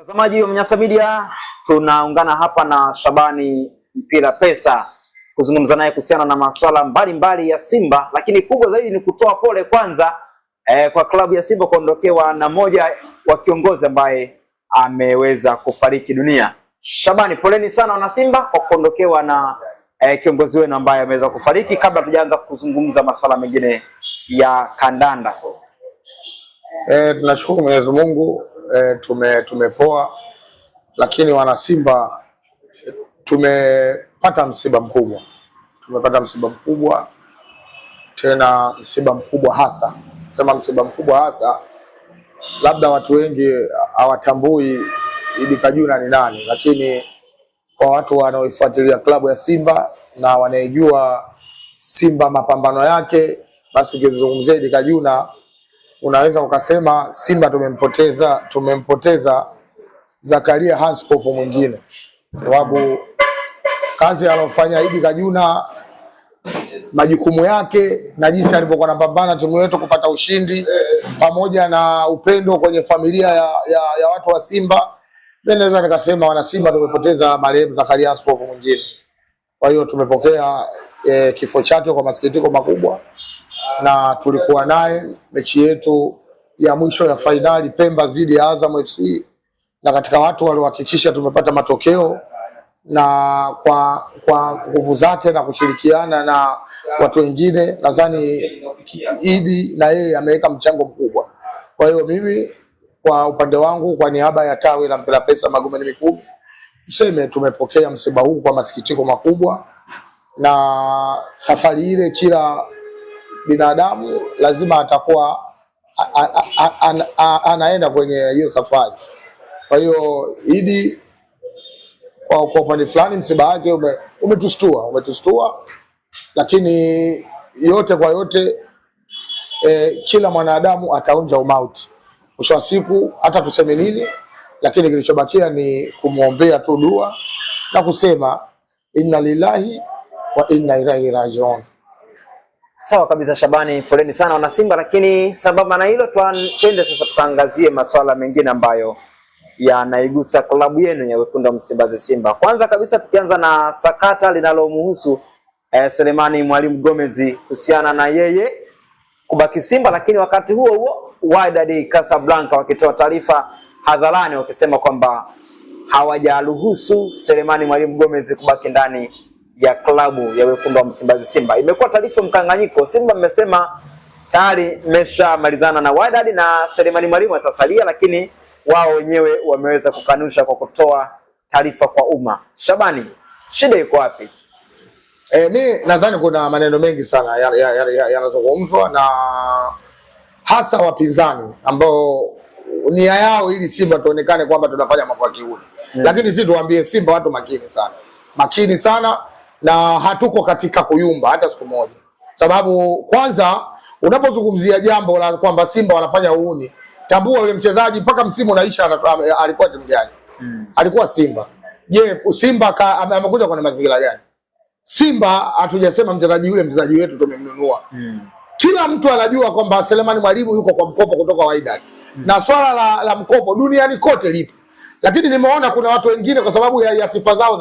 Mtazamaji wa Mnyasa Media, tunaungana hapa na Shabani Mpira Pesa kuzungumza naye kuhusiana na masuala mbalimbali ya Simba, lakini kubwa zaidi ni kutoa pole kwanza kwa klabu ya Simba kuondokewa na moja wa kiongozi ambaye ameweza kufariki dunia. Shabani, poleni sana wana Simba kwa kuondokewa na kiongozi wenu ambaye ameweza kufariki. Kabla tujaanza kuzungumza masuala mengine ya kandanda, tunashukuru Mwenyezi Mungu, tumepoa, lakini wana Simba tumepata msiba mkubwa. Tumepata msiba mkubwa, tena msiba mkubwa hasa. Sema msiba mkubwa hasa, labda watu wengi hawatambui Idi Kajuna ni nani, lakini kwa watu wanaoifuatilia klabu ya Simba na wanaijua Simba mapambano yake, basi ukizungumzia Idi Kajuna unaweza ukasema Simba tumempoteza Zakaria Hans Popo mwingine, sababu kazi alofanya Idi Kajuna, majukumu yake na jinsi alivyokuwa anapambana timu yetu kupata ushindi, pamoja na upendo kwenye familia ya watu wa Simba, mimi naweza nikasema wana Simba tumepoteza marehemu Zakaria Hans Popo mwingine. Kwa hiyo tumepokea kifo chake kwa masikitiko makubwa, na tulikuwa naye mechi yetu ya mwisho ya fainali Pemba dhidi ya Azam FC, na katika watu waliohakikisha tumepata matokeo, na kwa nguvu zake na kushirikiana na watu wengine, nadhani Idi na yeye ameweka mchango mkubwa. Kwa hiyo mimi kwa upande wangu, kwa niaba ya tawi la Mpira Pesa Magomeni Mikumi, tuseme tumepokea msiba huu kwa masikitiko makubwa, na safari ile kila binadamu lazima atakuwa anaenda kwenye hiyo safari. Kwa hiyo Idi kwa upande fulani msiba wake umetustua, lakini yote kwa yote kila mwanadamu ataonja umauti. Mwisho wa siku hata tuseme nini, lakini kilichobakia ni kumuombea tu dua na kusema inna lillahi wa inna ilaihi rajiun. Sawa kabisa Shabani, poleni sana wana Simba, lakini sambamba na hilo twende sasa tukaangazie masuala mengine ambayo yanaigusa klabu yenu ya Wekundu wa Msimbazi Simba. Kwanza kabisa tukianza na sakata linalomhusu Selemani Mwalimu Gomez kuhusiana na yeye kubaki Simba, lakini wakati huo Wydad Casablanca wakitoa taarifa hadharani wakisema kwamba hawajaruhusu Selemani Mwalimu Gomez kubaki ndani ya klabu ya Wekundu wa Msimbazi Simba. Imekuwa taarifa mkanganyiko. Simba mmesema tayari mmeshamalizana na Wydad na Selemani Mwalimu atasalia, lakini wao wenyewe wameweza kukanusha kwa kutoa taarifa kwa umma. Shabani, shida iko wapi? Mimi nadhani kuna maneno mengi sana yanazungumzwa na hasa wapinzani ambao nia yao ili Simba tuonekane kwamba tunafanya mambo ya kiuni. Lakini sisi tuambie Simba watu makini sana, na hatuko katika kuyumba hata siku moja. Sababu kwanza unapozungumzia jambo la kwamba Simba wanafanya uuni, tambua yule mchezaji mpaka msimu unaisha alikuwa timu gani? Alikuwa Simba. Je, Simba amekuja kwa mazingira gani? Simba hatujasema mchezaji wetu tumemnunua. Kila mtu anajua kwamba Selemani Mwalimu yuko kwa mkopo kutoka Wydad. Na swala la mkopo duniani kote lipo. Lakini nimeona kuna watu wengine kwa sababu ya sifa zao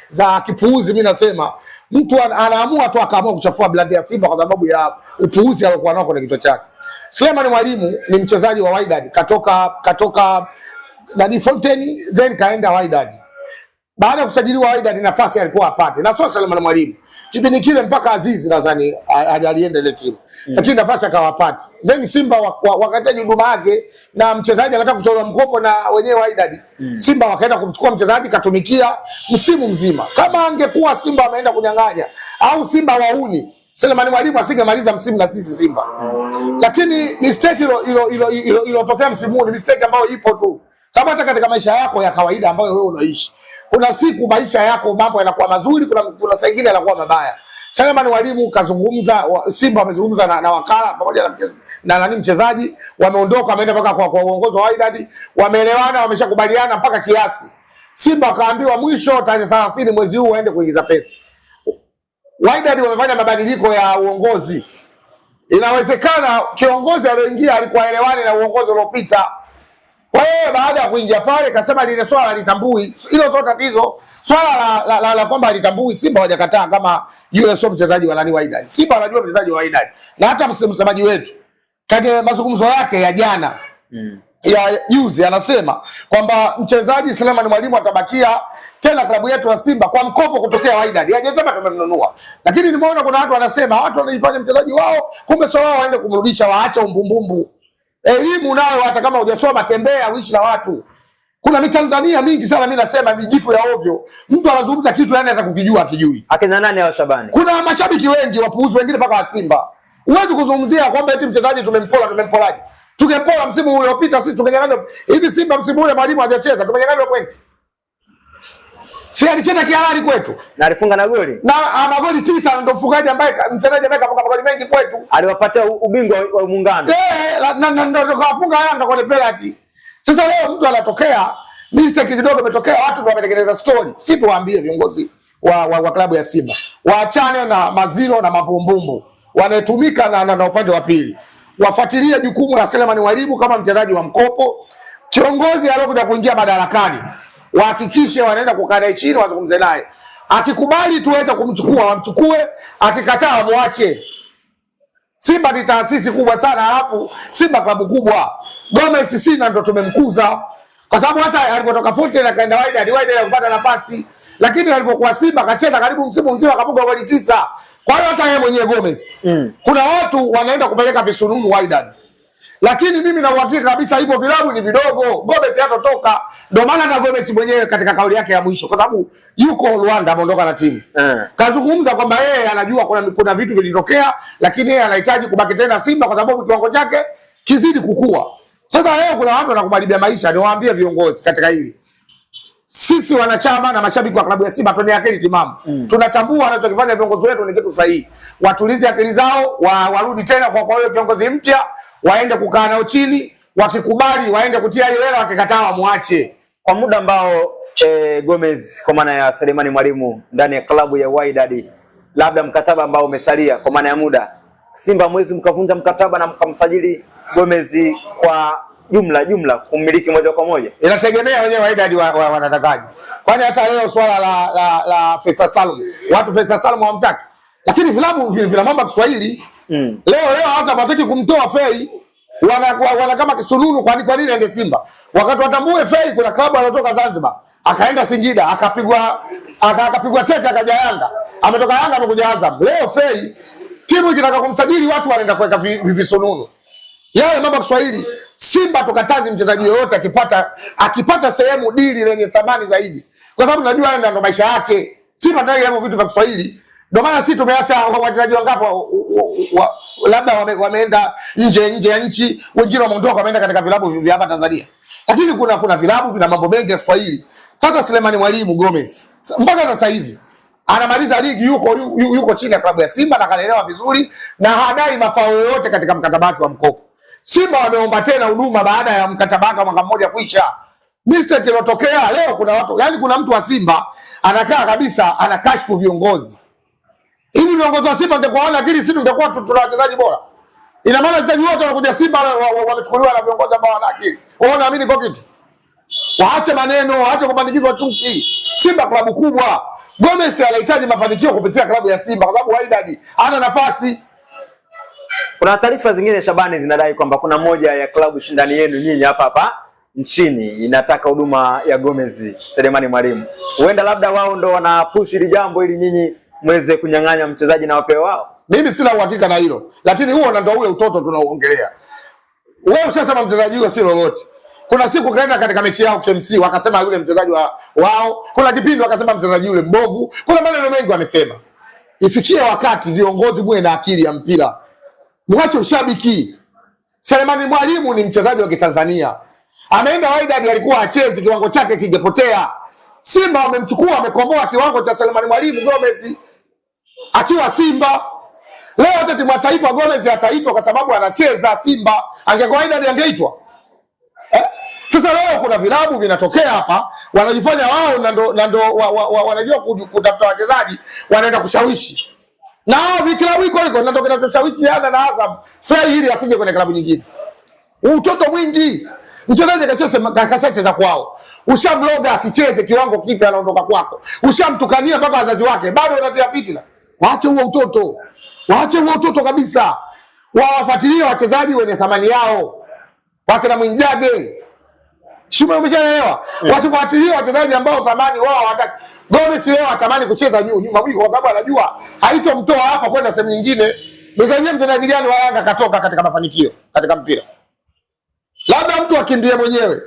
za kipuuzi, mimi nasema mtu anaamua tu akaamua kuchafua brand ya Simba kwa sababu ya upuuzi aliokuwa nao kwenye kichwa chake. Selemani Mwalimu ni mchezaji wa Wydad, katoka na Fontaine then kaenda Wydad. Baada ya kusajiliwa Wydad nafasi alikuwa apate. Na sio Selemani Mwalimu. Kipindi kile mpaka Azizi nadhani alienda ile timu. Lakini nafasi akawapata. Then Simba wakataji huduma yake na mchezaji anataka kuchukua mkopo na wenyewe Wydad. Simba wakaenda kumchukua mchezaji katumikia msimu mzima. Kama angekuwa Simba ameenda kunyang'anya au Simba wauni, Selemani Mwalimu asingemaliza msimu na sisi Simba. Lakini mistake iliyotokea msimu huu ni mistake ambayo ipo tu. Sababu hata katika maisha yako ya kawaida ambayo wewe unaishi, kuna siku maisha yako mambo yanakuwa mazuri, kuna saa nyingine yanakuwa mabaya. Selemani Mwalimu kazungumza, Simba wamezungumza na wakala pamoja na mchezaji, wameondoka wameenda mpaka kwa uongozi wa Wydad, wameelewana, wameshakubaliana mpaka kiasi. Simba wakaambiwa mwisho tarehe 30 mwezi huu waende kuingiza pesa. Wydad wamefanya mabadiliko ya uongozi. Inawezekana kiongozi aliyoingia alikuwa elewani na uongozi uliopita. Kwa hiyo baada ya kuingia pale kasema lile swala halitambui. Hilo sio tatizo. Swala la kwamba halitambui, Simba hawajakataa kama yule sio mchezaji wa nani Wydad. Simba anajua mchezaji wa Wydad. Na hata msemaji wetu katika mazungumzo yake ya jana ya juzi anasema kwamba mchezaji Selemani Mwalimu atabakia tena klabu yetu ya Simba kwa mkopo kutokea Wydad. Hajasema tumemnunua. Lakini nimeona kuna watu wanasema watu wanaifanya mchezaji wao, kumbe sio wao waende kumrudisha, waache umbumbumbu. Elimu nayo hata kama hujasoma, tembea uishi na watu. Kuna mitanzania mingi sana, mimi nasema mijitu ya ovyo. Mtu anazungumza kitu yani hata kukijua akijui. Akina nani hao Shabani? Kuna mashabiki wengi wapuuzi, wengine mpaka wa Simba. Huwezi kuzungumzia kwamba eti mchezaji tumempolaje. Tungempola msimu uliopita sisi tungenyang'anywa. Hivi Simba msimu ule Mwalimu hajacheza, tumenyang'anywa pointi. Si alicheza kihalali kwetu. Na alifunga na goli. Na magoli 9 ndio mfungaji ambaye mchezaji ambaye kafunga magoli mengi kwetu. Aliwapatia ubingwa wa Muungano. Na ndio kafunga Yanga kwa penalty. Sasa leo mtu anatokea mistake kidogo imetokea, watu ndio wametengeneza story. Si tuwaambie viongozi wa klabu ya Simba waachane na mazilo na mabumbumbu wanatumika na upande wa pili. Wafuatilie jukumu la Selemani Mwalimu kama mchezaji wa mkopo. Kiongozi aliyokuja kuingia madarakani wahakikishe wanaenda kukaa naye chini wazungumze naye. Akikubali tuweze kumchukua wamchukue, akikataa wamwache. Simba ni taasisi kubwa sana, alafu Simba klabu kubwa. Gomez sina ndo tumemkuza. Kwa sababu hata alipotoka Fountain akaenda Wydad kupata nafasi. Lakini alipokuwa Simba akacheza karibu msimu mzima akafunga goli 9. Kwa hiyo hata yeye mwenyewe Gomez. Kuna watu wanaenda kupeleka visununu Wydad. Lakini mimi na uhakika kabisa hivyo vilabu ni vidogo. Gomez hatotoka. Ndio maana na Gomez mwenyewe katika kauli yake ya mwisho, kwa sababu yuko Rwanda ameondoka na timu. Kazungumza kwamba yeye anajua kuna vitu vilitokea, lakini yeye anahitaji kubaki tena Simba kwa sababu kiwango chake kizidi kukua. Sasa leo kuna watu wanakumaribia maisha, niwaambie viongozi katika hili. Sisi wanachama na mashabiki wa klabu ya Simba tuone akili timamu. Tunatambua wanachokifanya viongozi wetu ni kitu sahihi. Watulize akili zao, warudi tena kwa hiyo kiongozi mpya, waende kukaa nao chini, wakikubali waende kutia ile hela, wakikataa wamwache. Kwa muda ambao Gomez kwa maana ya Selemani Mwalimu ndani ya klabu ya Wydad, labda mkataba ambao umesalia kwa maana ya muda, Simba mwezi mkavunja mkataba na mkamsajili Gomez kwa jumla kumiliki moja kwa moja. Inategemea wenyewe Wydad wanatakaje. Kwani hata leo swala la Faisal Salum, watu Faisal Salum hawamtaki. Lakini vilabu vina mambo ya Kiswahili. Leo hata wataki kumtoa Fei, wana kama kisununu kwa nini aende Simba. Wakati watambue Fei kuna klabu anatoka Zanzibar, akaenda Singida, akapigwa teke akaja Yanga. Ametoka Yanga amekuja Azam. Leo Fei timu ikitaka kumsajili watu wanaenda kuweka visununu. Yale mambo ya Kiswahili. Simba tukatazi mchezaji yoyote akipata sehemu dili lenye thamani zaidi. Kwa sababu najua ndio maisha yake. Simba ndio hivyo vitu vya Kiswahili. Ndio maana sisi tumeacha wachezaji wangapi labda wameenda nje ya nchi, wengine wameondoka wameenda katika vilabu vya hapa Tanzania. Lakini kuna vilabu vina mambo mengi ya Kiswahili. Sasa Selemani Mwalimu Gomez mpaka sasa hivi anamaliza ligi yuko chini ya klabu ya Simba na kalelewa vizuri na hadai mafao yoyote katika mkataba wake wa mkopo. Simba wameomba tena huduma baada ya mkataba wake mwaka mmoja kuisha. Mistake iliyotokea leo kuna watu, yani kuna mtu wa Simba anakaa kabisa anakashfu viongozi. Hivi viongozi wa Simba ungekuwa wana akili, sisi tungekuwa tuna wachezaji bora. Ina maana wachezaji wote wanakuja Simba wamechukuliwa na viongozi ambao wana akili. Wao naamini kwa kitu. Waache maneno, waache kupandikizwa chuki. Simba klabu kubwa. Gomez anahitaji mafanikio kupitia klabu ya Simba kwa sababu Wydad hana nafasi. Kuna taarifa zingine Shabani zinadai kwamba kuna moja ya klabu shindani yenu nyinyi hapa nchini inataka huduma ya Gomez Selemani Mwalimu. Huenda labda wao ndo wanapush hili jambo ili nyinyi mweze kunyang'anya mchezaji na wapeo wao. Mimi sina uhakika na hilo, lakini huo ndio ule utoto tunaoongelea. Wewe ushasema mchezaji huyo si lolote. Kuna siku kaenda katika mechi yao KMC wakasema yule mchezaji wao, kuna kipindi wakasema mchezaji yule mbovu, kuna maneno mengi wamesema. Ifikie wakati viongozi muwe na akili ya mpira. Mwache ushabiki. Selemani Mwalimu ni mchezaji wa Kitanzania. Ameenda Wydad alikuwa achezi, kiwango chake kingepotea. Simba wamemchukua, wamekomboa kiwango cha Selemani Mwalimu Gomez akiwa Simba. Leo hata timu ya taifa Gomez ataitwa kwa sababu anacheza Simba. Angekuwa Wydad angeitwa. Sasa leo kuna vilabu vinatokea hapa, wanajifanya wao na ndo wanajua kutafuta wachezaji, wanaenda kushawishi. Na hao viklabu iko na ndo kinachoshawishi Yanga na Azam. Fei hili asije kwenye klabu nyingine. Utoto mwingi. Mchezaji kashacheza kwao. Ushamloga asicheze kiwango kipi anaondoka kwako. Ushamtukania mpaka wazazi wake, bado unatia fitina. Waache huo utoto. Waache huo utoto kabisa. Wawafuatilie wachezaji wenye thamani yao. Wakina Mwinjage. Shimo umeshaelewa? Wasifuatilie wachezaji ambao thamani wao hawataki. Gomez leo atamani kucheza nyuma kwa sababu anajua haitomtoa hapa kwenda sehemu nyingine. Mzee mchezaji gani wa Yanga katoka katika mafanikio katika mpira? Labda mtu akimbie mwenyewe.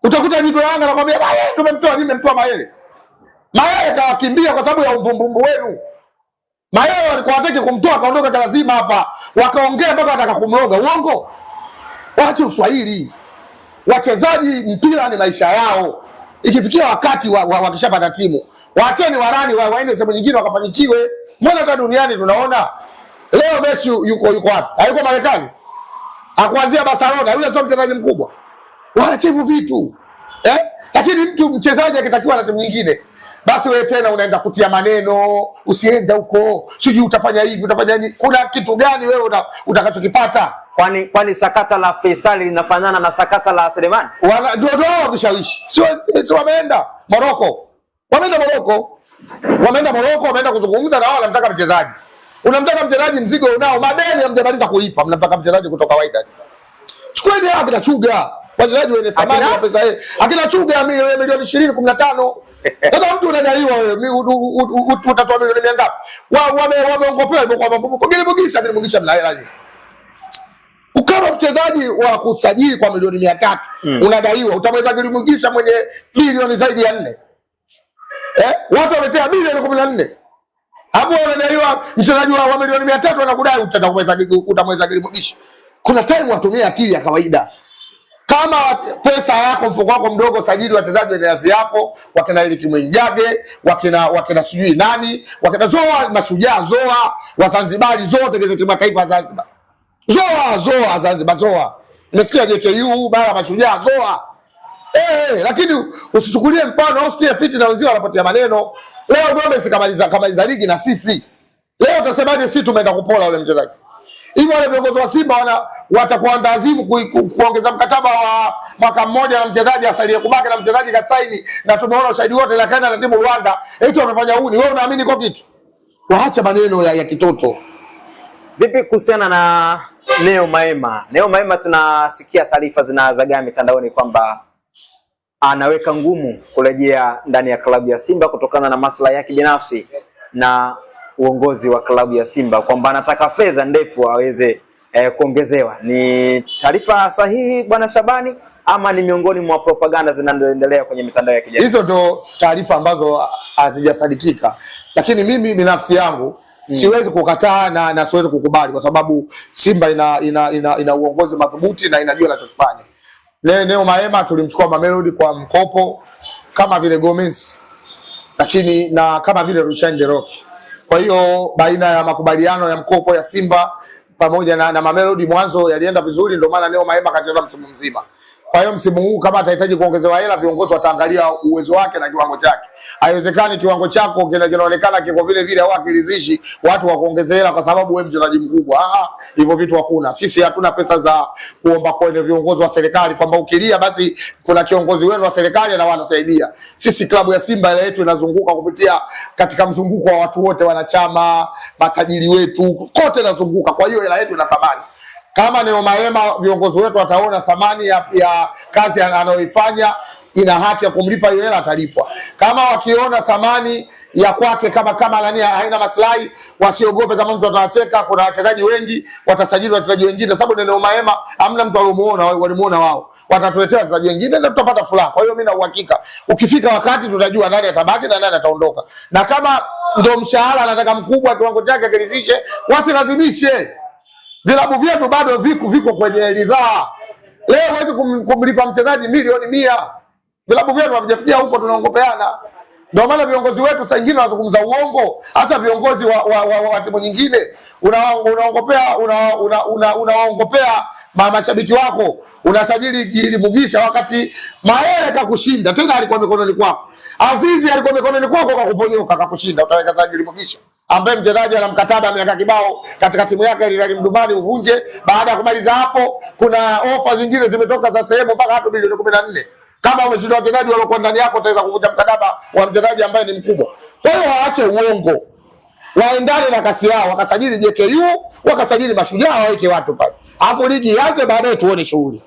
Utakuta jitu Yanga anakuambia Mayele tumemtoa, nimemtoa Mayele. Mayele kawakimbia kwa sababu ya umbumbumbu wenu. Mayele walikuwa wataki kumtoa kaondoka kwa lazima hapa. Wakaongea mpaka wataka kumloga. Uongo. Waache uswahili. Wachezaji mpira ni maisha yao. Ikifikia wakati wakishapata timu, waacheni warani waende sehemu nyingine wakafanikiwe. Mbona hata duniani tunaona leo Messi yuko wapi? Hayuko Marekani. Hakuanzia Barcelona, yule sio mchezaji mkubwa. Waache hivyo vitu. Lakini mtu mchezaji akitakiwa na timu nyingine, basi wewe tena unaenda kutia maneno, usienda huko, sijui utafanya hivi, utafanya nini. Kuna kitu gani wewe utakachokipata? Kwani sakata la Faisal linafanana na sakata la Selemani? Ndio vishawishi. Sio wameenda Morocco. Wameenda Morocco, wameenda kuzungumza na wao, wanamtaka mchezaji. Unamtaka mchezaji, mzigo unao, madeni hamjamaliza kulipa, mnamtaka mchezaji kutoka kawaida. Chukueni hapa akina Chuga, wachezaji wenye thamani ya pesa hii. Akina Chuga milioni 20 15. Sasa mtu unadaiwa wewe, utatoa milioni ngapi? Wameongopea hivyo kwa mambo. Mugisha mna hela nyingi. Kama mchezaji wa kusajili kwa milioni 300 unadaiwa, utamweza Mugisha mwenye bilioni zaidi ya 4. Watu wametea bilioni 14. Hapo unadaiwa mchezaji wa milioni 300 anakudai, utamweza Mugisha. Kuna time watumie akili ya kawaida. Kama pesa yako mfuko wako mdogo, sajili wachezaji wa nafasi yako, wakina Eric Mwinjage, wakina sijui nani, wakina Zoa, Mashujaa Zoa, wa Zanzibar zote gazeti la taifa ya Zanzibar. Zoa Zanzibar Zoa. Unasikia JKU bara Mashujaa Zoa. Lakini usichukulie mfano Austin Fit na wenzao wanapotea maneno. Leo Gomez kamaliza ligi na sisi. Leo utasemaje sisi tumeenda kupola ule mchezaji? Hivyo wale viongozi wa Simba watakuwa azimu kuongeza mkataba wa mwaka mmoja na mchezaji asalie kubaki na mchezaji kasaini, na tumeona ushahidi wote la kaenda na timu Rwanda. Eti wamefanya huni. Wewe unaamini kwa kitu? Waache maneno ya kitoto. Vipi kuhusiana na Neo Maema? Neo Maema tunasikia taarifa zinazagaa mitandaoni kwamba anaweka ngumu kurejea ndani ya klabu ya Simba kutokana na maslahi yake binafsi na uongozi wa klabu ya Simba, kwamba anataka fedha ndefu aweze kuongezewa. Ni taarifa sahihi bwana Shabani, ama ni miongoni mwa propaganda zinazoendelea kwenye mitandao ya kijamii? Hizo ndo taarifa ambazo hazijasadikika, lakini mimi binafsi yangu siwezi kukataa na siwezi kukubali, kwa sababu Simba ina uongozi madhubuti na inajua inachofanya. Neo Maema tulimchukua Mamelodi kwa mkopo kama vile Gomez, lakini na kama vile Rushan De Rock. Kwa hiyo baina ya makubaliano ya mkopo ya Simba pamoja na Mamelodi mwanzo yalienda vizuri, ndio maana Neo Maema kacheza msimu mzima. Kwa hiyo msimu huu kama atahitaji kuongezewa hela, viongozi wataangalia uwezo wake na kiwango chake. Haiwezekani kiwango chako kinaonekana kiko vile vile au akilizishi watu wa kuongezea hela kwa sababu wewe mchezaji mkubwa. Hivyo vitu hakuna. Sisi hatuna pesa za kuomba kwa viongozi wa serikali kwamba ukilia basi kuna kiongozi wenu wa serikali na wanasaidia. Sisi klabu ya Simba ile yetu inazunguka kupitia katika mzunguko wa watu wote, wanachama, matajiri wetu, kote inazunguka. Kwa hiyo hela yetu ina thamani. Kama Neo Maema viongozi wetu wataona thamani ya kazi anayoifanya, ina haki ya kumlipa hiyo hela, atalipwa. Kama wakiona thamani ya kwake kama nani haina maslahi, wasiogope. Kama mtu atawacheka, kuna wachezaji wengi, watasajili wachezaji wengine, sababu Neo Maema hamna mtu walimuona wao. Watatuletea wachezaji wengine na tutapata furaha. Kwa hiyo mimi na uhakika ukifika wakati tutajua nani atabaki na nani ataondoka. Na kama ndio mshahara anataka mkubwa, kiwango chake kiridhishe, wasilazimishe. Vilabu vyetu bado viko kwenye ridhaa. Leo huwezi kumlipa mchezaji milioni 100. Vilabu vyetu havijafikia huko, tunaongopeana. Ndio maana viongozi wetu saa nyingine wanazungumza uongo, hata viongozi wa timu nyingine unaongopea mashabiki wako, unasajili ili Mugisha wakati Mayele kakushinda, tena alikuwa mikononi kwako. Azizi alikuwa mikononi kwako, akakuponyoka akakushinda, utaweka sajili Mugisha. ambaye mchezaji ana mkataba miaka kibao katika timu yake ile Mdumani uvunje. Baada ya kumaliza hapo, kuna ofa zingine zimetoka za sehemu mpaka hata bilioni 14. Kama umeshinda wachezaji waliokuwa ndani yako, utaweza kuvunja mkataba wa mchezaji ambaye ni mkubwa. Kwa hiyo waache uongo, waendane na kasi yao, wakasajili JKU, wakasajili Mashujaa, waweke watu pale, alafu ligi ianze, baadaye tuone shughuli.